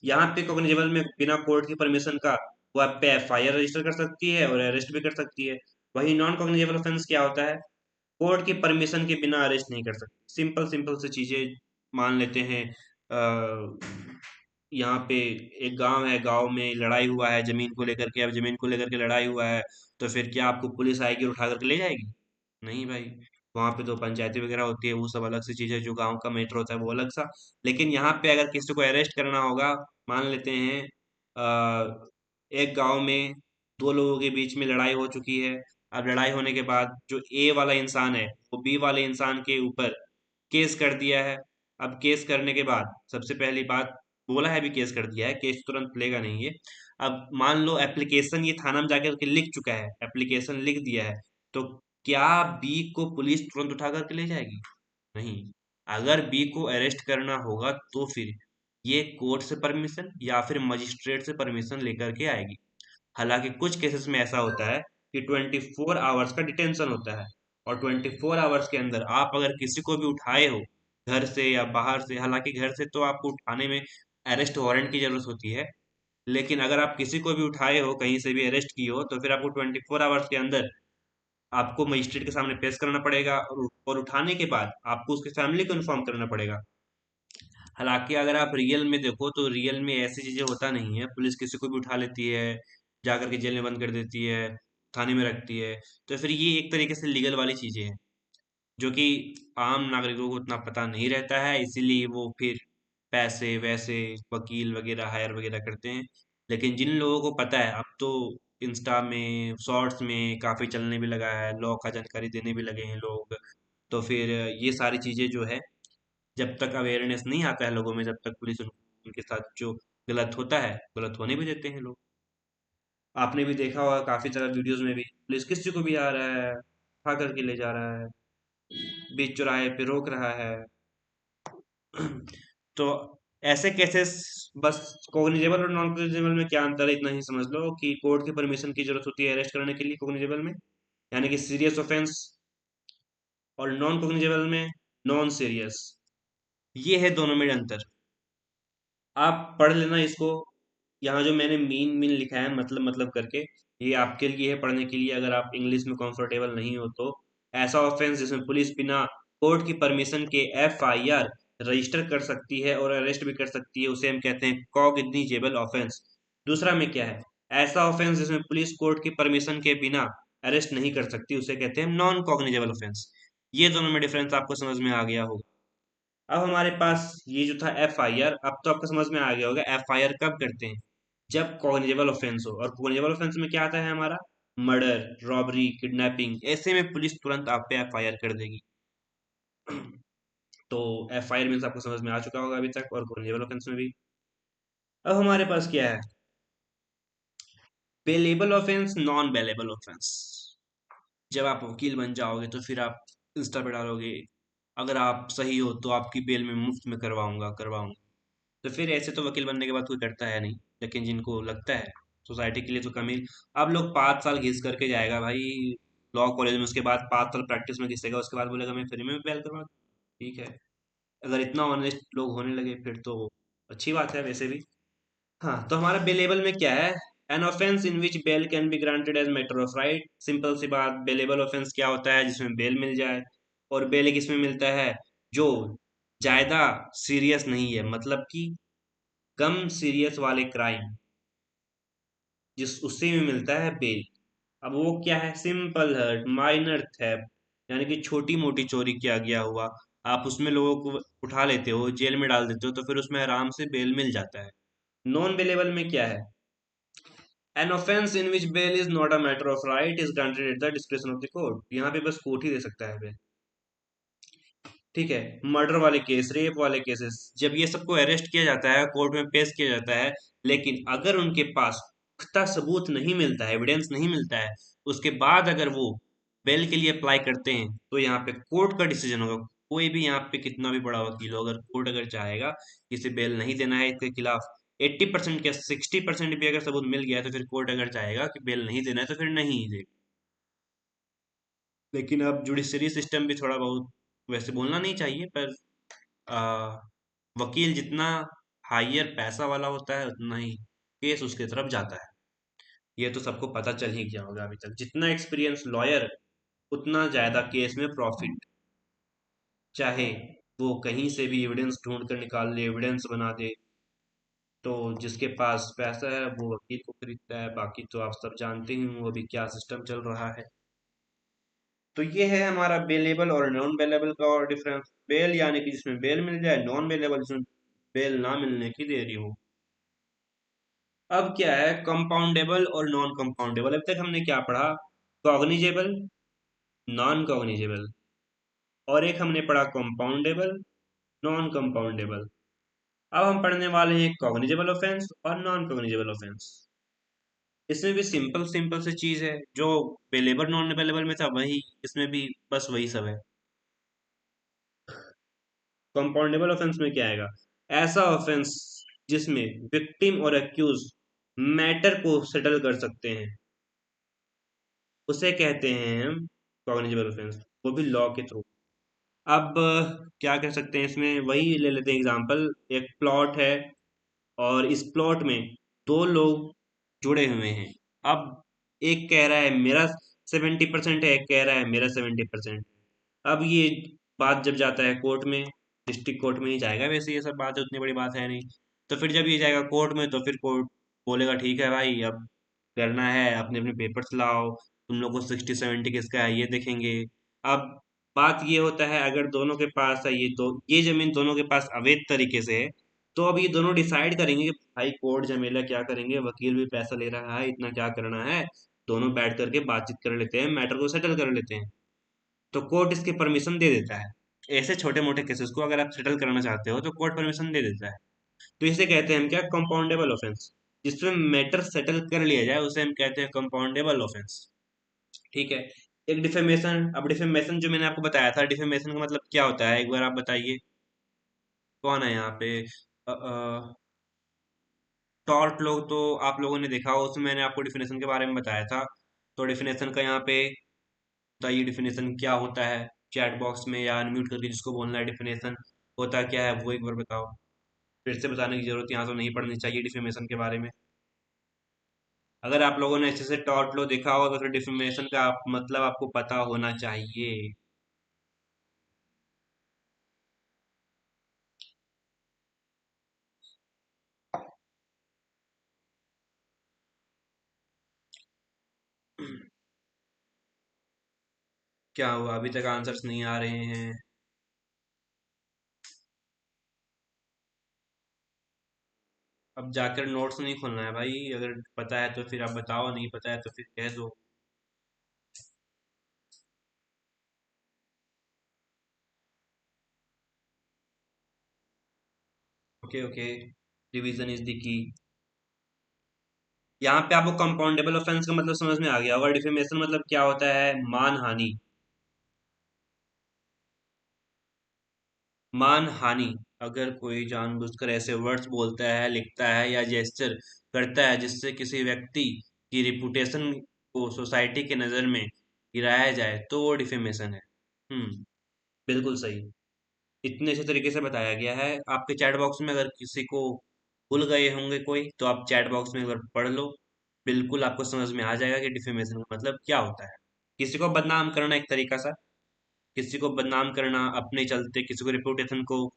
यहाँ पे कॉग्निजेबल में बिना कोर्ट की परमिशन का वो आप पे एफआईआर रजिस्टर कर सकती है और अरेस्ट भी कर सकती है। वहीं नॉन कॉग्निजेबल ऑफेंस क्या होता है? कोर्ट की परमिशन के बिना अरेस्ट नहीं कर सकते। सिंपल सिंपल से चीजें मान लेते हैं। यहाँ पे एक गांव है, गांव में लड़ाई हुआ है जमीन को लेकर के। अब जमीन को लेकर के लड़ाई हुआ है, तो फिर क्या आपको पुलिस आएगी और उठा करके ले जाएगी? नहीं भाई। वहां पे तो पंचायती वगैरह होती है, वो सब अलग सी चीज है। जो गांव का मैटर होता है वो अलग सा। लेकिन यहाँ पे अगर किसी को अरेस्ट करना होगा, मान लेते हैं एक गांव में दो लोगों के बीच में लड़ाई हो चुकी है। अब लड़ाई होने के बाद जो ए वाला इंसान है वो बी वाले इंसान के ऊपर केस कर दिया है। अब केस करने के बाद सबसे पहली बात, बोला है भी केस कर दिया है, केस तुरंत लेगा नहीं है। अब मान लो एप्लीकेशन ये थाना में जाकर के लिख चुका है, एप्लीकेशन लिख दिया है, तो क्या बी को पुलिस तुरंत उठा करके ले जाएगी? नहीं। अगर बी को अरेस्ट करना होगा तो फिर ये कोर्ट से परमिशन या फिर मजिस्ट्रेट से परमिशन लेकर के आएगी। हालांकि कुछ केसेस में ऐसा होता है कि 24 आवर्स का डिटेंशन होता है, और 24 आवर्स के अंदर आप अगर किसी को भी उठाए हो घर से या बाहर से, हालांकि घर से तो आपको उठाने में अरेस्ट वारंट की जरूरत होती है, लेकिन अगर आप किसी को भी उठाए हो, कहीं से भी अरेस्ट की हो, तो फिर आपको 24 आवर्स के अंदर आपको मजिस्ट्रेट के सामने पेश करना पड़ेगा, और उठाने के बाद आपको उसके फैमिली को इन्फॉर्म करना पड़ेगा। हालांकि अगर आप रियल में देखो तो रियल में ऐसी चीजें होता नहीं है। पुलिस किसी को भी उठा लेती है, जाकर के जेल में बंद कर देती है, थाने में रखती है। तो फिर ये एक तरीके से लीगल वाली चीजें हैं, जो कि आम नागरिकों को उतना पता नहीं रहता है, इसीलिए वो फिर पैसे वैसे वकील वगैरह हायर वगैरह करते हैं। लेकिन जिन लोगों को पता है, अब तो इंस्टा में शॉर्ट्स में काफी चलने भी लगा है, लॉ का जानकारी देने भी लगे हैं लोग। तो फिर ये सारी चीजें जो है, जब तक अवेयरनेस नहीं आता है लोगों में, जब तक पुलिस उनके साथ जो गलत होता है गलत होने भी देते हैं लोग। आपने भी देखा होगा काफी सारा वीडियोस में भी पुलिस किसी को भी आ रहा है उठा करके ले जा रहा है, बीच चौराहे पे रोक रहा है। तो ऐसे केसेस, बस कॉग्निजेबल और नॉन कॉग्निजेबल में क्या अंतर है इतना ही समझ लो कि कोर्ट की परमिशन की जरूरत होती है अरेस्ट करने के लिए कॉग्निजेबल में, यानी कि सीरियस ऑफेंस, और नॉन कॉग्निजेबल में नॉन सीरियस। ये है दोनों में अंतर। आप पढ़ लेना इसको। यहाँ जो मैंने मीन मीन लिखा है मतलब करके, ये आपके लिए है पढ़ने के लिए, अगर आप इंग्लिश में कंफर्टेबल नहीं हो तो। ऐसा ऑफेंस जिसमें पुलिस बिना कोर्ट की परमिशन के एफआईआर रजिस्टर कर सकती है और अरेस्ट भी कर सकती है, उसे हम कहते हैं कॉग्निजेबल ऑफेंस। दूसरा में क्या है? ऐसा ऑफेंस जिसमें पुलिस कोर्ट की परमिशन के बिना अरेस्ट नहीं कर सकती, उसे कहते हैं नॉन कॉग्निजेबल ऑफेंस। ये दोनों में डिफरेंस आपको समझ में आ गया होगा। अब हमारे पास ये जो था एफ आई आर, अब तो आपको समझ में आ गया होगा एफ आई आर कब करते हैं, जब कॉग्निजेबल ऑफेंस हो। और कॉग्निजेबल ऑफेंस में क्या आता है हमारा? मर्डर, रॉबरी, किडनैपिंग, ऐसे में पुलिस तुरंत आप पे एफ आई आर कर देगी। तो एफ आई आर मीन्स आपको समझ में आ चुका होगा अभी तक, और कॉग्निजेबल ऑफेंस में भी। अब हमारे पास क्या है? Bailable offence, non bailable offence. जब आप वकील बन जाओगे तो फिर आप इंस्टा पे डालोगे, अगर आप सही हो तो आपकी बेल में मुफ्त में करवाऊंगा करवाऊंगा। तो फिर ऐसे तो वकील बनने के बाद कोई करता है नहीं, लेकिन जिनको लगता है सोसाइटी के लिए तो कम ही। अब लोग 5 साल घिस करके जाएगा भाई लॉ कॉलेज में, उसके बाद 5 साल प्रैक्टिस में घिसेगा, उसके बाद बोलेगा मैं फ्री में बेल करवा दूं। ठीक है, अगर इतना ऑनेस्ट लोग होने लगे फिर तो अच्छी बात है वैसे भी। हाँ, तो हमारा बेलेबल में क्या है? An offence in which bail can be granted as matter of right. Simple सी बात, बेलेबल ऑफेंस क्या होता है? जिसमें बेल मिल जाए। और बेल किसमें मिलता है? जो ज्यादा सीरियस नहीं है, मतलब कि कम सीरियस वाले क्राइम, जिस उससे में मिलता है बेल। अब वो क्या है? सिंपल हर्ट, माइनर थेफ्ट, यानी कि छोटी मोटी चोरी किया गया हुआ, आप उसमें लोगों को उठा लेते हो, जेल में डाल देते हो, तो फिर उसमें आराम से बेल मिल जाता है। नॉन बेलेबल में क्या है? An offence in which bail is not a matter of right is granted at the description of the court. यहाँ पे बस कोर्ट ही दे सकता है बेल। ठीक है, मर्डर वाले केस, रेप वाले केसेस, जब ये सबको अरेस्ट किया जाता है, कोर्ट में पेश किया जाता है, लेकिन अगर उनके पास पुख्ता सबूत नहीं मिलता है, एविडेंस नहीं मिलता है, उसके बाद अगर वो बेल के लिए अप्लाई करते हैं, तो यहाँ पे कोर्ट का डिसीजन होगा। कोई भी यहाँ पे कितना भी बड़ा वकील हो, अगर कोर्ट अगर चाहेगा कि इसे बेल नहीं देना है, इसके खिलाफ 80% या 60% भी अगर सबूत मिल गया है, तो फिर कोर्ट अगर चाहेगा कि बेल नहीं देना है, तो फिर नहीं दे। लेकिन अब जुडिशरी सिस्टम भी थोड़ा बहुत, वैसे बोलना नहीं चाहिए, पर आ, वकील जितना हायर पैसा वाला होता है, उतना ही केस उसके तरफ जाता है। ये तो सबको पता चल ही गया होगा अभी तक। जितना एक्सपीरियंस लॉयर, उतना ज्यादा केस में प्रॉफिट। चाहे वो कहीं से भी एविडेंस ढूंढ कर निकाल ले, एविडेंस बना दे, तो जिसके पास पैसा है वो वकील को खरीदता है। बाकी तो आप सब जानते ही हो अभी क्या सिस्टम चल रहा है। तो ये है हमारा बेलेबल और नॉन बेलेबल का और डिफरेंस। बेल यानी कि जिसमें बेल मिल जाए, नॉन बेलेबल जिसमें बेल ना मिलने की देरी हो। अब क्या है कंपाउंडेबल और नॉन कंपाउंडेबल। अब तक हमने क्या पढ़ा? कॉग्निजेबल, नॉन कॉग्निजेबल, और एक हमने पढ़ा कंपाउंडेबल, नॉन कंपाउंडेबल। अब हम पढ़ने वाले हैं कॉग्निजेबल ऑफेंस और नॉन कॉग्निजेबल ऑफेंस। इसमें भी सिंपल सिंपल सी चीज है, जो बेलेबल नॉन अवेलेबल में था वही इसमें भी, बस वही सब है। कंपाउंडेबल ऑफेंस में क्या आएगा? ऐसा ऑफेंस जिसमें विक्टिम और एक्यूज मैटर को सेटल कर सकते हैं, उसे कहते हैं हम कॉग्निजेबल ऑफेंस, वो भी लॉ के थ्रू। अब क्या कह सकते हैं इसमें, वही ले लेते हैं एग्जांपल। एक प्लॉट है और इस प्लॉट में दो लोग जुड़े हुए हैं। अब एक कह रहा है मेरा 70% है, एक कह रहा है मेरा 70%। अब ये बात जब जाता है कोर्ट में, डिस्ट्रिक्ट कोर्ट में ही जाएगा, वैसे ये सब बात उतनी बड़ी बात है नहीं। तो फिर जब ये जाएगा कोर्ट में, तो फिर कोर्ट बोलेगा ठीक है भाई, अब करना है, अपने अपने पेपर्स लाओ, तुम लोग को 60-70 किसका है ये देखेंगे। अब बात ये होता है, अगर दोनों के पास है ये जमीन दोनों के पास अवैध तरीके से है, तो अब ये दोनों डिसाइड करेंगे कि भाई कोर्ट झमेला क्या करेंगे, वकील भी पैसा ले रहा है, इतना क्या करना है, दोनों बैठ करके बातचीत कर लेते हैं, मैटर को सेटल कर लेते हैं। तो कोर्ट इसकी परमिशन दे देता है। ऐसे छोटे मोटे केसेस को अगर आप सेटल कराना चाहते हो, तो कोर्ट परमिशन दे देता है। तो इसे कहते हैं हम क्या, कंपाउंडेबल ऑफेंस। जिसमें मैटर सेटल कर लिया जाए उसे हम कहते हैं कंपाउंडेबल ऑफेंस। ठीक है। एक डिफेमेशन। अब डिफेमेशन जो मैंने आपको बताया था, डिफेमेशन का मतलब क्या होता है, एक बार आप बताइए। कौन है यहाँ पे? टॉर्ट लोग तो आप लोगों ने देखा हो, उसमें मैंने आपको डिफिनेशन के बारे में बताया था। तो डिफिनेशन का यहाँ पे बताइए, डिफिनेशन क्या होता है? चैट बॉक्स में या अनम्यूट करके जिसको बोलना है डिफिनेशन होता क्या है, वो एक बार बताओ। फिर से बताने की जरूरत यहाँ तो नहीं पड़नी चाहिए डिफेमेशन के बारे में। अगर आप लोगों ने अच्छे से टॉर्ट लो देखा होगा, तो फिर डिफेमेशन का मतलब आपको पता होना चाहिए। क्या हुआ, अभी तक आंसर्स नहीं आ रहे हैं? अब जाकर नोट्स नहीं खोलना है भाई, अगर पता है तो फिर आप बताओ, नहीं पता है तो फिर कह दो। Okay okay. Division is the key. यहाँ पे आपको कंपाउंडेबल ऑफेंस का मतलब समझ में आ गया होगा। डिफेमेशन मतलब क्या होता है? मानहानि। मानहानि। अगर कोई जानबूझकर ऐसे वर्ड्स बोलता है, लिखता है या जेस्चर करता है जिससे किसी व्यक्ति की रिपुटेशन को सोसाइटी के नज़र में गिराया जाए, तो वो डिफेमेशन है। बिल्कुल सही। इतने अच्छे तरीके से बताया गया है आपके चैट बॉक्स में। अगर किसी को भूल गए होंगे कोई, तो आप चैट बॉक्स में एक बार पढ़ लो, बिल्कुल आपको समझ में आ जाएगा कि डिफेमेशन का मतलब क्या होता है। किसी को बदनाम करना एक तरीका सा, किसी को बदनाम करना अपने चलते, किसी को रिपुटेशन को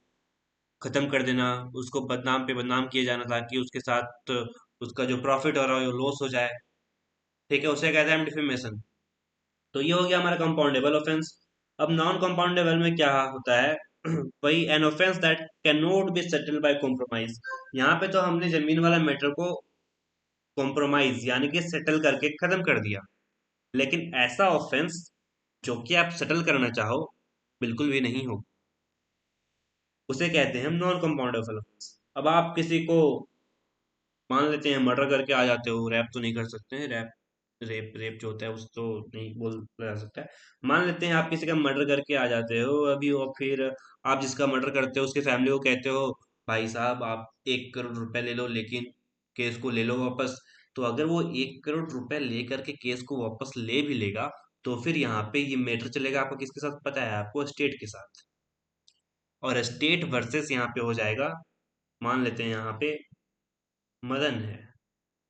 खत्म कर देना, उसको बदनाम पे बदनाम किए जाना ताकि उसके साथ उसका जो प्रॉफिट हो रहा है वो लॉस हो जाए। ठीक है, उसे कहते हैं हम डिफेमेशन। तो ये हो गया हमारा कंपाउंडेबल ऑफेंस। अब नॉन कंपाउंडेबल में क्या होता है? वही an offence that can not be settled bye compromise. यहाँ पे तो हमने जमीन वाला मैटर को कॉम्प्रोमाइज यानी कि सेटल करके खत्म कर दिया। लेकिन ऐसा ऑफेंस जो कि आप सेटल करना चाहो, बिल्कुल भी नहीं हो। उसे कहते हैं हम नॉन कंपाउंडेबल ऑफेंस। अब आप किसी को, मान लेते हैं मर्डर करके आ जाते हो, रैप तो नहीं कर सकते हैं, रैप रेप रेप जो होता है उस तो नहीं बोल जा सकता है। मान लेते हैं आप किसी का मर्डर करके आ जाते हो अभी, और फिर आप जिसका मर्डर करते हो उसके फैमिली को कहते हो भाई साहब आप 1 करोड़ रुपए ले लो, लेकिन केस को ले लो वापस। तो अगर वो 1 करोड़ रुपए ले करके केस को वापस ले भी लेगा, तो फिर यहाँ पे ये मैटर चलेगा आपको किसके साथ पता है? आपको स्टेट के साथ। और स्टेट वर्सेस यहाँ पे हो जाएगा, मान लेते हैं यहाँ पे मदन है।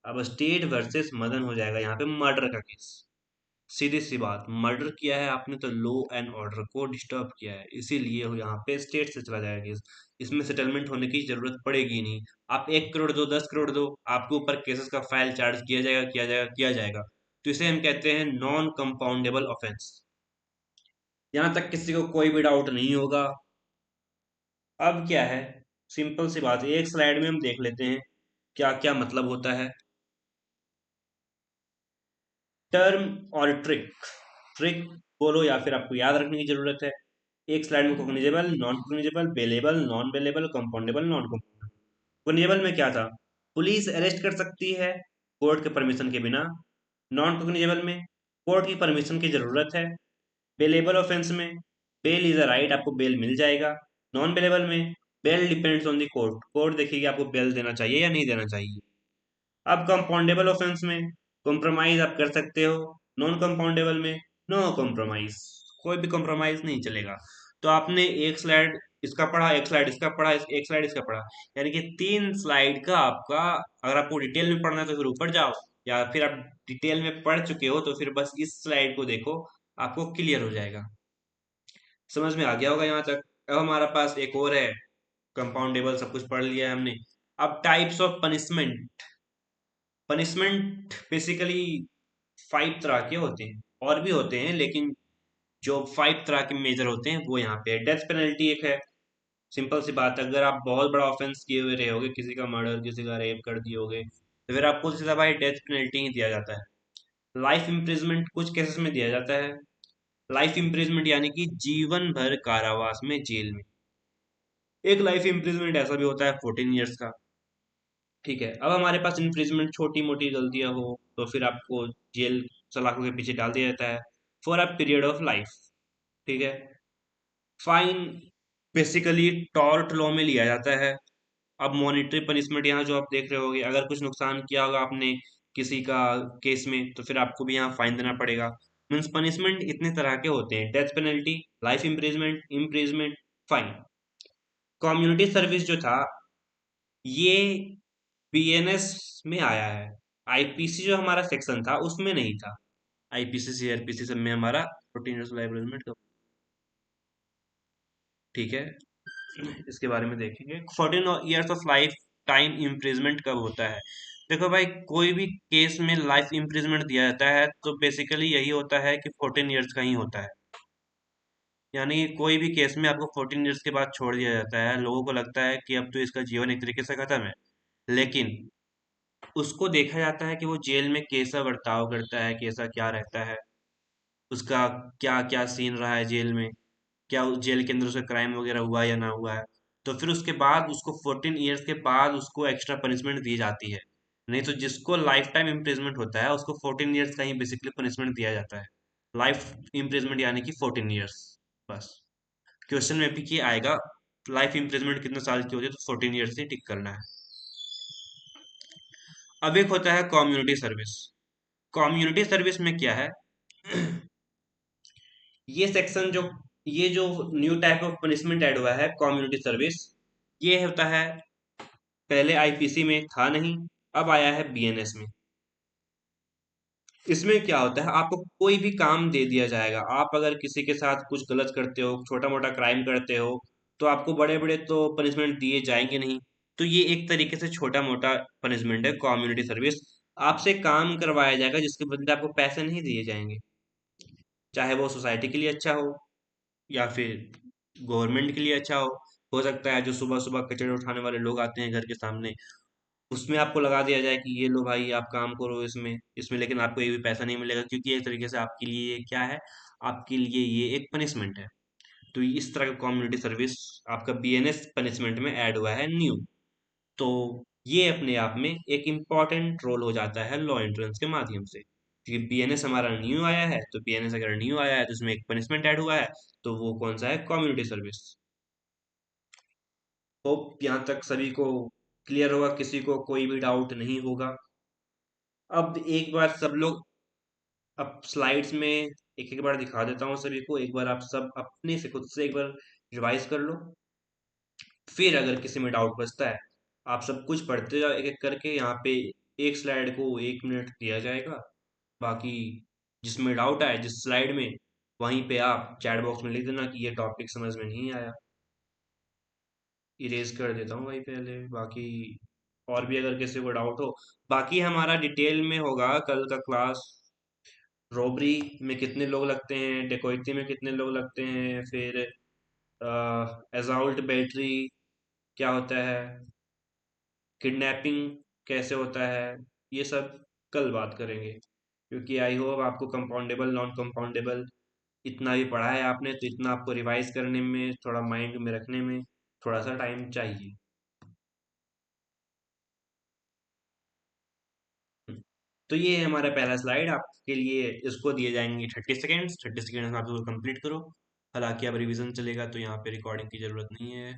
अब स्टेट वर्सेस मदन हो जाएगा यहाँ पे मर्डर का केस। सीधी सी बात, मर्डर किया है आपने तो लॉ एंड ऑर्डर को डिस्टर्ब किया है, इसीलिए यहाँ पे स्टेट से चला जाएगा केस। इसमें सेटलमेंट होने की जरूरत पड़ेगी ही नहीं। आप 1 करोड़ दो, 10 करोड़ दो, आपके ऊपर केसेस का फाइल चार्ज किया जाएगा, किया जाएगा, किया जाएगा। तो इसे हम कहते हैं नॉन कंपाउंडेबल ऑफेंस। यहाँ तक किसी को कोई भी डाउट नहीं होगा। अब क्या है, सिंपल सी बात है, एक स्लाइड में हम देख लेते हैं क्या क्या मतलब होता है। टर्म और ट्रिक। ट्रिक बोलो या फिर आपको याद रखने की जरूरत है। एक स्लाइड में cognisable, non cognisable, bailable, non bailable, compoundable, non compoundable. Cognisable में क्या था? पुलिस अरेस्ट कर सकती है कोर्ट के परमिशन के बिना। नॉन कोग्निजेबल में कोर्ट की परमिशन की जरूरत है। बेलेबल ऑफेंस में बेल इज अ राइट, आपको बेल मिल जाएगा। नॉन बेलेबल में bail depends on the court, court देखेगी आपको बेल देना चाहिए या नहीं देना चाहिए। अब कंपाउंडेबल ऑफेंस में कॉम्प्रोमाइज आप कर सकते हो। नॉन कंपाउंडेबल में नो कॉम्प्रोमाइज, कोई भी कॉम्प्रोमाइज नहीं चलेगा। तो आपने एक स्लाइड इसका पढ़ा, एक स्लाइड इसका पढ़ा, एक स्लाइड इसका पढ़ा, यानी कि 3 स्लाइड का आपका, अगर आपको डिटेल में पढ़ना है तो फिर ऊपर जाओ, या फिर आप डिटेल में पढ़ चुके हो तो फिर बस इस स्लाइड को देखो, आपको क्लियर हो जाएगा। समझ में आ गया होगा यहाँ तक। अब हमारा पास एक और है, कंपाउंडेबल सब कुछ पढ़ लिया है हमने। अब types of punishment. Punishment basically 5 तरह के होते हैं, और भी होते हैं, लेकिन जो 5 तरह के मेजर होते हैं वो यहाँ पे है। डेथ पेनल्टी एक है। सिंपल सी बात है, अगर आप बहुत बड़ा ऑफेंस किए हुए रहे होगे, किसी का मर्डर, किसी का रेप कर दिए होगे, तो फिर आपको सीधा भाई डेथ पेनल्टी ही दिया जाता है। लाइफ इम्प्रिजमेंट कुछ केसेस में दिया जाता है। लाइफ इम्प्रिजमेंट यानी कि जीवन भर कारावास में, जेल में। एक लाइफ इम्प्रिजमेंट ऐसा भी होता है 14 ईयर्स का। ठीक है, अब हमारे पास इन्फ्रिजमेंट छोटी मोटी गलतियां हो तो फिर आपको जेल सलाखों के पीछे डाल दिया जाता है for a period of life. ठीक है। फाइन बेसिकली टॉर्ट लॉ में लिया जाता है। अब मॉनिटरी पनिशमेंट यहाँ जो आप देख रहे होगे, अगर कुछ नुकसान किया होगा आपने किसी का केस में, तो फिर आपको भी यहाँ फाइन देना पड़ेगा। मीन्स पनिशमेंट इतने तरह के होते हैं, death penalty, life imprisonment, fine. Community service जो था, ये बीएनएस में आया है। आईपीसी जो हमारा सेक्शन था उसमें नहीं था। आईपीसी सीआरपीसी सब में हमारा 14 ईयर्स लाइफ इम्प्रिजनमेंट का। ठीक है, इसके बारे में देखेंगे। 14 years of life time imprisonment कब होता है? देखो भाई, कोई भी केस में लाइफ इम्प्रिजमेंट दिया जाता है तो बेसिकली यही होता है कि 14 ईयर्स का ही होता है। यानी कोई भी केस में आपको 14 ईयर्स के बाद छोड़ दिया जाता है, लोगों को लगता है कि अब तो इसका जीवन एक तरीके से खत्म है, लेकिन उसको देखा जाता है कि वो जेल में कैसा बर्ताव करता है, कैसा क्या रहता है, उसका क्या क्या सीन रहा है जेल में, क्या उस जेल के अंदर उसे क्राइम वगैरह हुआ या ना हुआ है। तो फिर उसके बाद उसको 14 ईयर्स के बाद उसको एक्स्ट्रा पनिशमेंट दी जाती है। नहीं तो जिसको लाइफ टाइम इम्प्रिजमेंट होता है उसको 14 ईयर्स का ही बेसिकली पनिशमेंट दिया जाता है। लाइफ इम्प्रिजमेंट यानी कि 14 ईयर्स, बस। क्वेश्चन में भी की आएगा लाइफ इम्प्रिजमेंट कितने साल की होती है, तो 14 ईयर्स से टिक करना है। अब एक होता है कम्युनिटी सर्विस। कम्युनिटी सर्विस में क्या है, ये सेक्शन जो, ये जो new type of punishment add हुआ है कम्युनिटी सर्विस, ये होता है, पहले आईपीसी में था नहीं, अब आया है बीएनएस में। इसमें क्या होता है, आपको कोई भी काम दे दिया जाएगा। आप अगर किसी के साथ कुछ गलत करते हो, छोटा मोटा क्राइम करते हो, तो आपको बड़े बड़े तो पनिशमेंट दिए जाएंगे नहीं। तो ये एक तरीके से छोटा मोटा पनिशमेंट है, कम्युनिटी सर्विस। आपसे काम करवाया जाएगा जिसके बदले आपको पैसे नहीं दिए जाएंगे, चाहे वो सोसाइटी के लिए अच्छा हो या फिर गवर्नमेंट के लिए अच्छा हो सकता है जो सुबह सुबह कचरे उठाने वाले लोग आते हैं घर के सामने, उसमें आपको लगा दिया जाए कि ये लो भाई आप काम करो इसमें इसमें, लेकिन आपको एक भी पैसा नहीं मिलेगा, क्योंकि एक तरीके से आपके लिए ये क्या है, आपके लिए ये एक पनिशमेंट है। तो इस तरह का कम्युनिटी सर्विस आपका बीएनएस पनिशमेंट में ऐड हुआ है न्यू। तो ये अपने आप में एक इम्पॉर्टेंट रोल हो जाता है लॉ एंट्रेंस के माध्यम से, क्योंकि बीएनएस हमारा न्यू आया है, तो बीएनएस अगर न्यू आया है तो उसमें एक पनिशमेंट ऐड हुआ है, तो वो कौन सा है, कम्युनिटी सर्विस। होप यहाँ तक सभी को क्लियर होगा, किसी को कोई भी डाउट नहीं होगा। अब एक बार सब लोग, अब स्लाइड्स में एक एक बार दिखा देता हूँ सभी को, एक बार आप सब अपने से खुद से एक बार रिवाइज कर लो। फिर अगर किसी में डाउट बचता है, आप सब कुछ पढ़ते जाओ एक एक करके। यहाँ पे एक स्लाइड को 1 मिनट दिया जाएगा। बाकी जिसमें डाउट आए जिस स्लाइड में, वहीं पे आप चैट बॉक्स में लिख देना कि ये टॉपिक समझ में नहीं आया। इरेज कर देता हूँ भाई पहले। बाकी और भी अगर किसी को डाउट हो, बाकी हमारा डिटेल में होगा कल का क्लास। रॉबरी में कितने लोग लगते हैं, डेकोइटी में कितने लोग लगते हैं, फिर एजाउल्ट बैटरी क्या होता है, किडनैपिंग कैसे होता है, ये सब कल बात करेंगे। क्योंकि आई होप आपको कंपाउंडेबल नॉन कंपाउंडेबल इतना भी पढ़ा है आपने, तो इतना आपको रिवाइज करने में, थोड़ा माइंड में रखने में थोड़ा सा टाइम चाहिए। तो ये है हमारा पहला स्लाइड आपके लिए। इसको दिए जाएंगे 30 सेकेंड्स। 30 सेकेंड्स में आप इसको कंप्लीट करो। हालांकि अब रिवीजन चलेगा तो यहाँ पे रिकॉर्डिंग की जरूरत नहीं है।